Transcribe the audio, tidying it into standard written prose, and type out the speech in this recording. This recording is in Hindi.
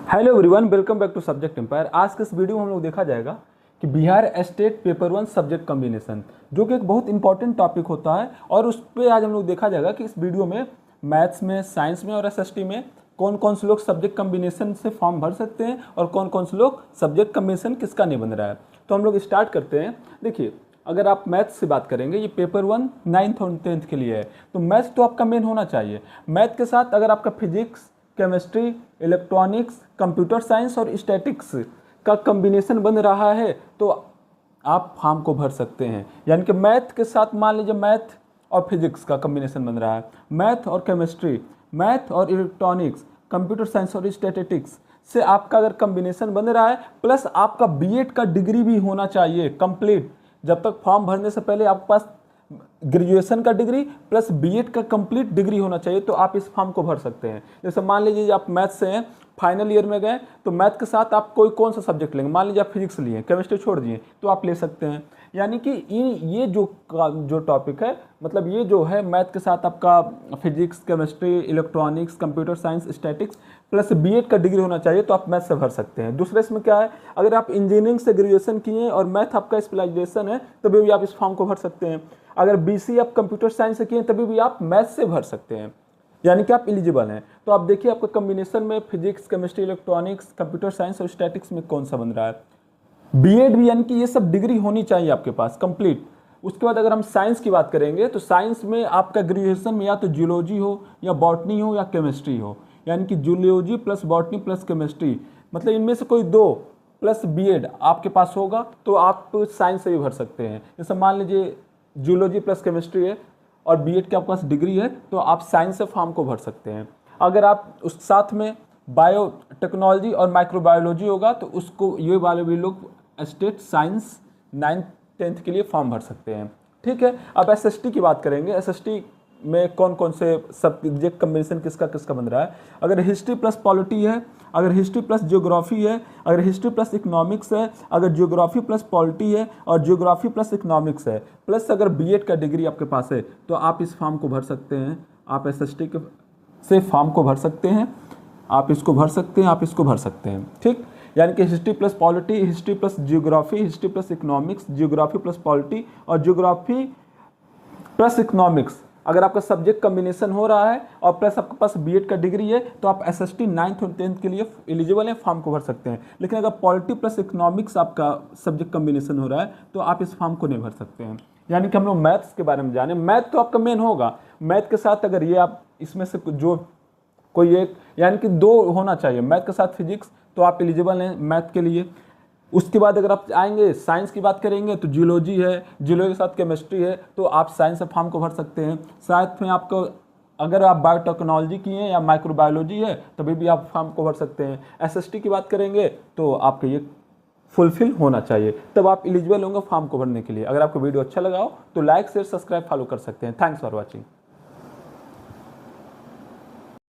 Hello everyone, welcome back to subject empire. आज के इस वीडियो में हम लोग देखा जाएगा कि Bihar state paper 1 subject combination, जो कि एक बहुत इंपॉर्टेंट टॉपिक होता है। और उस पर आज हम लोग देखा जाएगा कि इस वीडियो में मैथ्स में, साइंस में और एसएसटी में कौन कौन से लोग सब्जेक्ट कॉम्बिनेशन से फॉर्म भर सकते हैं और कौन कौन से लोग सब्जेक्ट कॉम्बिनेशन किसका नहीं बन रहा है। तो हम लोग स्टार्ट करते हैं। देखिए, अगर आप मैथ्स से बात करेंगे, ये पेपर 1 9th और 10th के लिए है, तो मैथ्स तो आपका मेन होना चाहिए। मैथ के साथ अगर आपका physics, chemistry, electronics, computer science और स्टैटिक्स का कॉम्बिनेशन बन रहा है तो आप फॉर्म को भर सकते हैं। यानी कि मैथ के साथ मान लीजिए मैथ और फिजिक्स का कॉम्बिनेशन बन रहा है, मैथ और केमिस्ट्री, मैथ और इलेक्ट्रॉनिक्स, कंप्यूटर साइंस और स्टैटिस्टिक्स से आपका अगर कॉम्बिनेशन बन रहा है, प्लस आपका बीएड का डिग्री भी होना चाहिए कंप्लीट। जब तक फॉर्म भरने से पहले आपके पास ग्रेजुएशन का डिग्री प्लस बीएड का कंप्लीट डिग्री होना चाहिए, तो आप इस फॉर्म को भर सकते हैं। जैसे मान लीजिए आप मैथ से हैं, फाइनल ईयर में गए, तो मैथ के साथ आप कोई कौन सा सब्जेक्ट लेंगे। मान लीजिए आप फिजिक्स लिए, केमिस्ट्री छोड़ दिए, तो आप ले सकते हैं। यानी कि ये जो टॉपिक है, मतलब ये जो है मैथ के साथ आपका physics, chemistry, electronics, computer science, statics plus BEd का डिग्री होना चाहिए, तो आप मैथ से भर सकते हैं। दूसरे इसमें क्या है, अगर आप इंजीनियरिंग से ग्रेजुएशन किए और मैथ आपका स्पेशलाइजेशन है, तभी भी आप इस फॉर्म को भर सकते हैं। अगर बीसी आप कंप्यूटर साइंस से किए तभी भी आप मैथ से भर सकते हैं, यानी कि आप एलिजिबल हैं। तो आप देखिए आपका कॉम्बिनेशन में physics, chemistry, electronics, computer science और स्टैटिक्स में कौन सा बन रहा है। बीएड भी, यानी कि ये सब डिग्री होनी चाहिए आपके पास कंप्लीट। उसके बाद अगर हम साइंस की बात करेंगे, तो साइंस में आपका ग्रेजुएशन में या तो जियोलॉजी हो या बॉटनी हो या केमिस्ट्री हो, यानी कि geology plus botany plus chemistry, मतलब इनमें से कोई दो प्लस बीएड आपके पास होगा तो आप साइंस से भी भर सकते हैं। जैसे मान लीजिए जियोलॉजी प्लस केमिस्ट्री है और बीएड के आपके पास डिग्री है, तो आप साइंस से फॉर्म को भर सकते हैं। अगर आप उस साथ में बायो टेक्नोलॉजी और माइक्रोबायोलॉजी होगा, तो उसको ये वाले भी लोग स्टेट साइंस 9th 10th के लिए फॉर्म भर सकते हैं। ठीक है, अब एसएसटी की बात करेंगे। एसएसटी में कौन कौन से सब्जेक्ट कॉम्बिनेशन किसका किसका बन रहा है। अगर हिस्ट्री प्लस पॉलिटी है, अगर हिस्ट्री प्लस जियोग्राफी है, अगर हिस्ट्री प्लस इकोनॉमिक्स है, अगर जियोग्राफी प्लस पॉलिटी है और जियोग्राफी प्लस इकोनॉमिक्स है, प्लस अगर बीएड का डिग्री आपके पास है, तो आप इस फॉर्म को भर सकते हैं। आप एसएसटी के से फॉर्म को भर सकते हैं, आप इसको भर सकते हैं, आप इसको भर सकते हैं। ठीक, यानी कि history plus polity, history plus geography, history plus economics, geography plus polity और जियोग्राफी प्लस इकोनॉमिक्स अगर आपका सब्जेक्ट कॉम्बिनेशन हो रहा है और प्लस आपके पास बीएड का डिग्री है, तो आप एसएसटी 9th और 10th के लिए एलिजिबल हैं, फॉर्म को भर सकते हैं। लेकिन अगर पॉलिटी प्लस इकोनॉमिक्स आपका सब्जेक्ट कॉम्बिनेशन हो रहा है, तो आप इस फॉर्म को नहीं भर सकते हैं। यानी कि हम लोग मैथ्स के बारे में जाने, मैथ तो आपका मेन होगा। मैथ के साथ अगर ये आप इसमें से जो कोई एक, यानी कि दो होना चाहिए, मैथ के साथ फिजिक्स, तो आप एलिजिबल हैं मैथ के लिए। उसके बाद अगर आप आएंगे साइंस की बात करेंगे, तो जियोलॉजी है, जियोलॉजी के साथ केमिस्ट्री है, तो आप साइंस से फॉर्म को भर सकते हैं। साथ में आपको अगर आप बायोटेक्नोलॉजी की हैं या माइक्रोबायोलॉजी है, तभी भी आप फॉर्म को भर सकते हैं। एसएसटी की बात करेंगे तो आपको ये फुलफिल होना चाहिए, तब आप एलिजिबल होंगे फॉर्म को भरने के लिए। अगर आपको वीडियो अच्छा लगा हो तो लाइक शेयर सब्सक्राइब फॉलो कर सकते हैं। Thanks for watching.